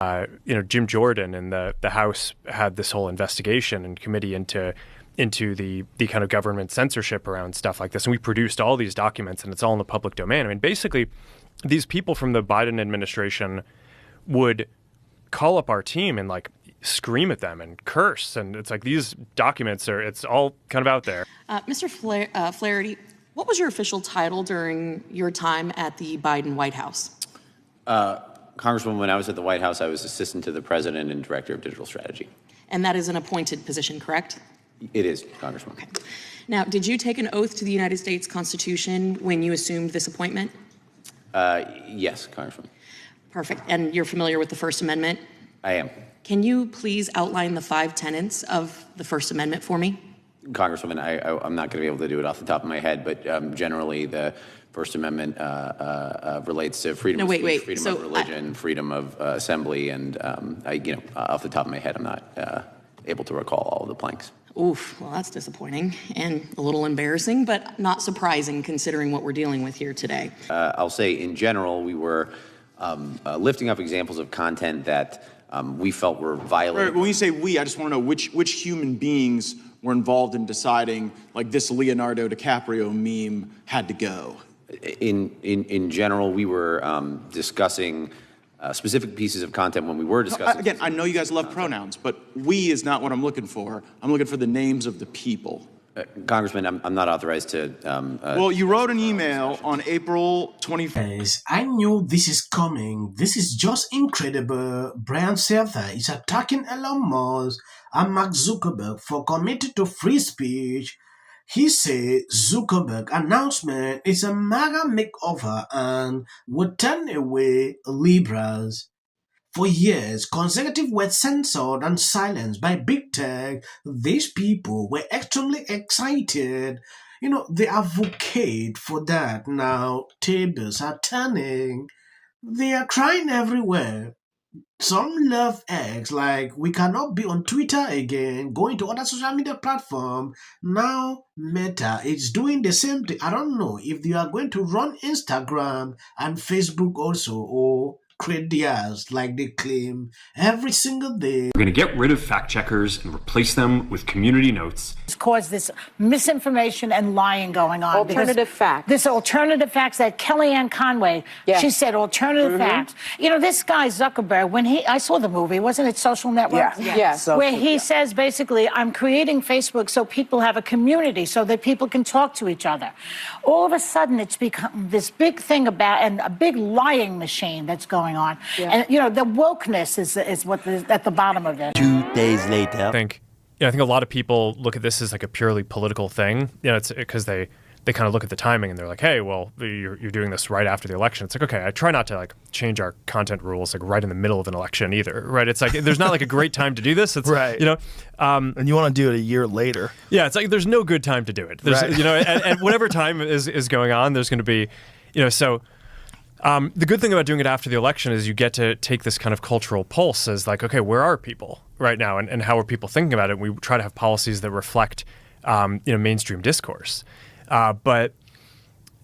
Jim Jordan and the House had this whole investigation and committee into the kind of government censorship around stuff like this. And we produced all these documents and it's all in the public domain. I mean, basically, these people from the Biden administration would call up our team and like scream at them and curse. And it's like these documents it's all kind of out there. Mr. Flaherty, what was your official title during your time at the Biden White House? Congresswoman, when I was at the White House, I was assistant to the president and director of digital strategy. And that is an appointed position, correct? It is, Congresswoman. Okay. Now, did you take an oath to the United States Constitution when you assumed this appointment? Yes, Congresswoman. Perfect. And you're familiar with the First Amendment? I am. Can you please outline the 5 tenets of the First Amendment for me? Congresswoman, I'm not going to be able to do it off the top of my head, but generally the First Amendment relates to freedom of speech, freedom of religion, freedom of assembly, and off the top of my head, I'm not able to recall all of the planks. Oof, well, that's disappointing and a little embarrassing, but not surprising considering what we're dealing with here today. I'll say in general, we were lifting up examples of content that we felt were violating. When you say we, I just want to know which human beings were involved in deciding, like, this Leonardo DiCaprio meme had to go. In general, we were discussing specific pieces of content when we were discussing. Again, I know you guys love pronouns, but we is not what I'm looking for. I'm looking for the names of the people. Congressman, I'm not authorized to. Well, you wrote an email on April 25th. Yes, I knew this is coming. This is just incredible. Brian Sether is attacking Elon Musk and Mark Zuckerberg for committing to free speech. He said Zuckerberg announcement is a MAGA makeover and would turn away liberals. For years, conservatives were censored and silenced by big tech. These people were extremely excited. They advocate for that. Now, tables are turning. They are crying everywhere. Some love X, like we cannot be on Twitter again, going to other social media platform. Now Meta is doing the same thing. I don't know if they are going to run Instagram and Facebook also, or create theirs like they claim every single day. We're going to get rid of fact checkers and replace them with community notes. It's caused this misinformation and lying going on. Alternative facts. This alternative facts that Kellyanne Conway, she said alternative facts. This guy Zuckerberg, I saw the movie, wasn't it Social Network? Yes. Where he says basically, I'm creating Facebook so people have a community, so that people can talk to each other. All of a sudden, it's become this big thing and a big lying machine that's going on. And the wokeness is what is at the bottom of it. 2 days later, I think a lot of people look at this as like a purely political thing. It's because they kind of look at the timing and they're like, hey, well, you're doing this right after the election. It's like, okay, I try not to like change our content rules like right in the middle of an election either, right? It's like there's not like a great time to do this. It's right. And you want to do it a year later. Yeah, it's like there's no good time to do it. There's and whatever time is going on, there's going to be, so. The good thing about doing it after the election is you get to take this kind of cultural pulse as like, okay, where are people right now and how are people thinking about it? We try to have policies that reflect, mainstream discourse. But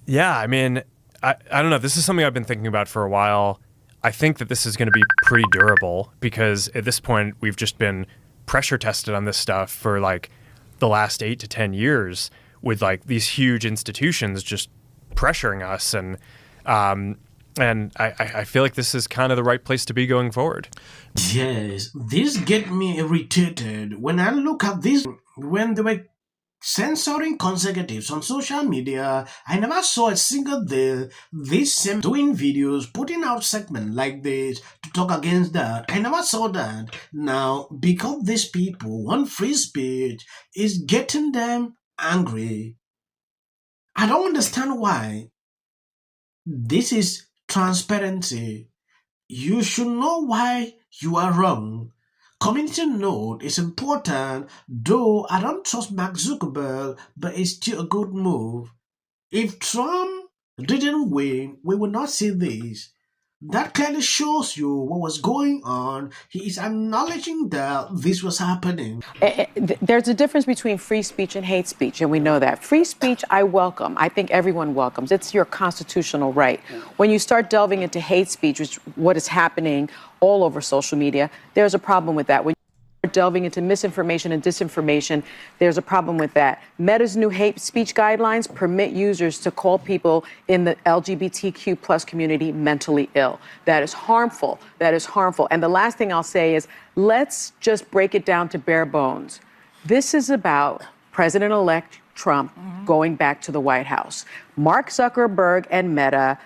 yeah, I mean, I don't know. This is something I've been thinking about for a while. I think that this is going to be pretty durable because at this point we've just been pressure tested on this stuff for like the last 8 to 10 years with like these huge institutions just pressuring us and I feel like this is kind of the right place to be going forward. Yes, this get me irritated when I look at this. When they were censoring conservatives on social media, I never saw a single day this same doing videos, putting out segments like this to talk against that. I never saw that. Now, because these people want free speech, is getting them angry. I don't understand why. This is transparency. You should know why you are wrong. Community note is important, though I don't trust Mark Zuckerberg, but it's still a good move. If Trump didn't win, we would not see this. That clearly shows you what was going on. He is acknowledging that this was happening. There's a difference between free speech and hate speech, and we know that. Free speech, I welcome. I think everyone welcomes. It's your constitutional right. When you start delving into hate speech, which is what is happening all over social media, there's a problem with that. When delving into misinformation and disinformation, there's a problem with that. Meta's new hate speech guidelines permit users to call people in the LGBTQ plus community mentally ill. That is harmful. That is harmful. And the last thing I'll say is, let's just break it down to bare bones. This is about President-elect Trump going back to the White House. Mark Zuckerberg and Meta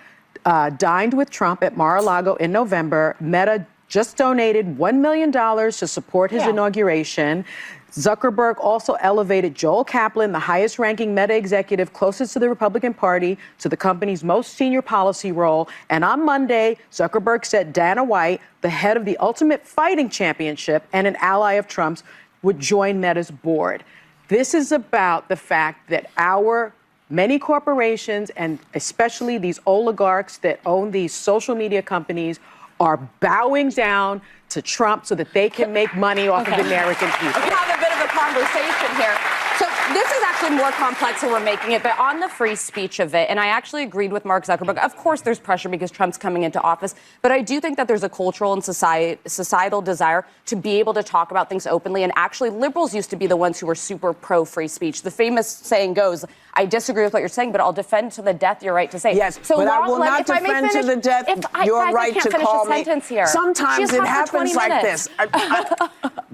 dined with Trump at Mar-a-Lago in November. Meta just donated $1 million to support his inauguration. Zuckerberg also elevated Joel Kaplan, the highest-ranking Meta executive closest to the Republican Party, to the company's most senior policy role. And on Monday, Zuckerberg said Dana White, the head of the Ultimate Fighting Championship and an ally of Trump's, would join Meta's board. This is about the fact that our many corporations, and especially these oligarchs that own these social media companies, are bowing down to Trump so that they can make money off of the American people. We have a bit of a conversation here. So this is actually more complex than we're making it, but on the free speech of it, and I actually agreed with Mark Zuckerberg. Of course, there's pressure because Trump's coming into office, but I do think that there's a cultural and societal desire to be able to talk about things openly. And actually, liberals used to be the ones who were super pro-free speech. The famous saying goes, I disagree with what you're saying, but I'll defend to the death your right to say. Yes, so but I will not defend to the death your right to call me. Here. Sometimes it happens like this.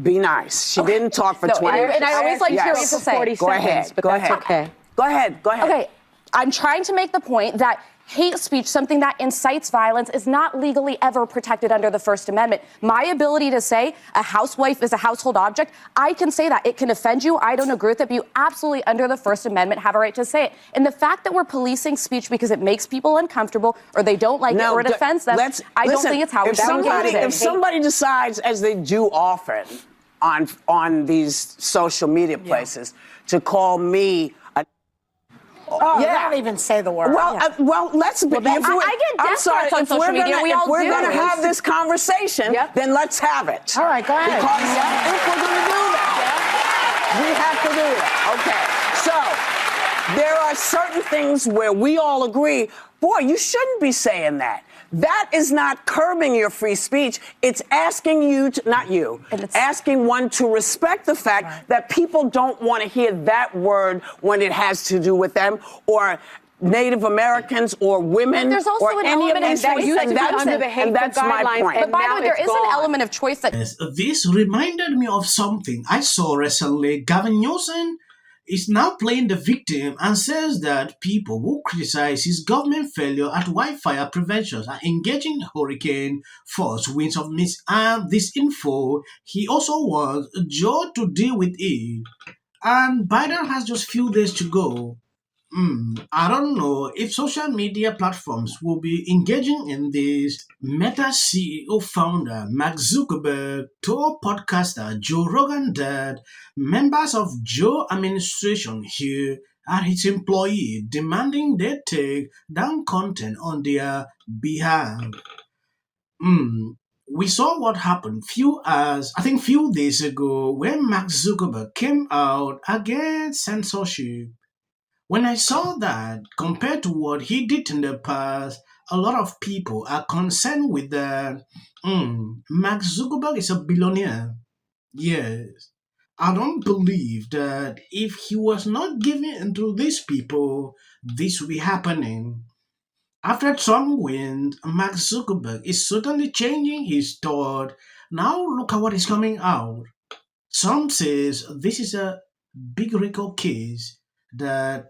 Be nice. She didn't talk for 20 minutes. And I always like hearing to say. Go ahead. But that's okay. Go ahead. Okay. I'm trying to make the point that hate speech, something that incites violence, is not legally ever protected under the First Amendment. My ability to say a housewife is a household object, I can say that. It can offend you. I don't agree with it, but you absolutely, under the First Amendment, have a right to say it. And the fact that we're policing speech because it makes people uncomfortable or they don't like it or it offends them, I don't think it's how we should engage it. If somebody decides, as they do often on these social media places, to call me not even say the word. Well, let's be. I get death threats on social media. If we're going to have this conversation, then let's have it. All right, go ahead. Because if we're going to do that, we have to do that. Okay. So there are certain things where we all agree, boy, you shouldn't be saying that. That is not curbing your free speech. It's asking you to, not you, asking one to respect the fact that people don't want to hear that word when it has to do with them or Native Americans or women or any of these things. And that's my point. But by the way, there is an element of choice that... This reminded me of something I saw recently. Gavin Newsom is now playing the victim and says that people who criticize his government failure at wildfire prevention are engaging hurricane force winds of mis and disinfo. He also wants Joe to deal with it. And Biden has just few days to go. I don't know if social media platforms will be engaging in this. Meta CEO founder Mark Zuckerberg told podcaster Joe Rogan that members of Joe administration here are his employee, demanding they take down content on their behalf. We saw what happened few days ago when Mark Zuckerberg came out against censorship. When I saw that, compared to what he did in the past, a lot of people are concerned with that. Mark Zuckerberg is a billionaire. Yes. I don't believe that if he was not giving into these people, this will be happening. After Trump wins, Mark Zuckerberg is certainly changing his thought. Now look at what is coming out. Some says this is a big RICO case that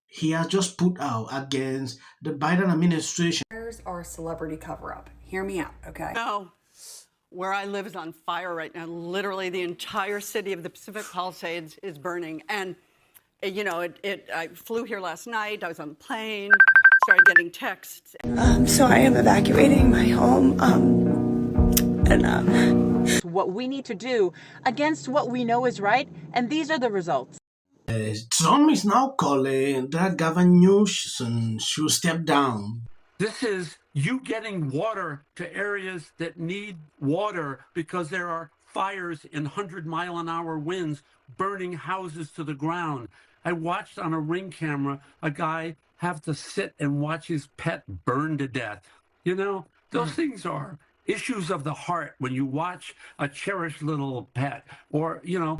he has just put out against the Biden administration. Are a celebrity cover-up. Hear me out, okay? No. Where I live is on fire right now. Literally, the entire city of the Pacific Palisades is burning. And, you know, I flew here last night. I was on the plane, started getting texts. So I am evacuating my home. What we need to do against what we know is right, and these are the results. Trump is now calling that Gavin Newsom should step down. This is you getting water to areas that need water because there are fires in 100-mile-an-hour winds burning houses to the ground. I watched on a Ring camera a guy have to sit and watch his pet burn to death. You know, those things are issues of the heart when you watch a cherished little pet, or, you know,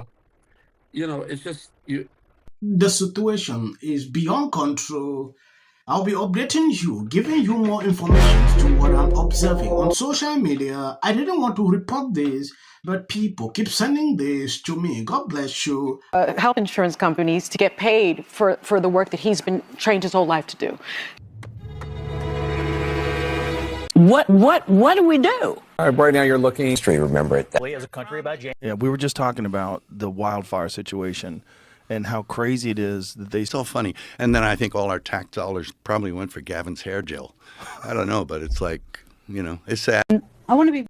it's just you. The situation is beyond control. I'll be updating you, giving you more information to what I'm observing on social media. I didn't want to report this, but people keep sending this to me. God bless you. Health insurance companies to get paid for the work that he's been trained his whole life to do. What do we do? Right now you're looking to remember it. As a country about yeah, we were just talking about the wildfire situation and how crazy it is that they... So funny. And then I think all our tax dollars probably went for Gavin's hair gel. I don't know, but it's like, you know, it's sad. I want to be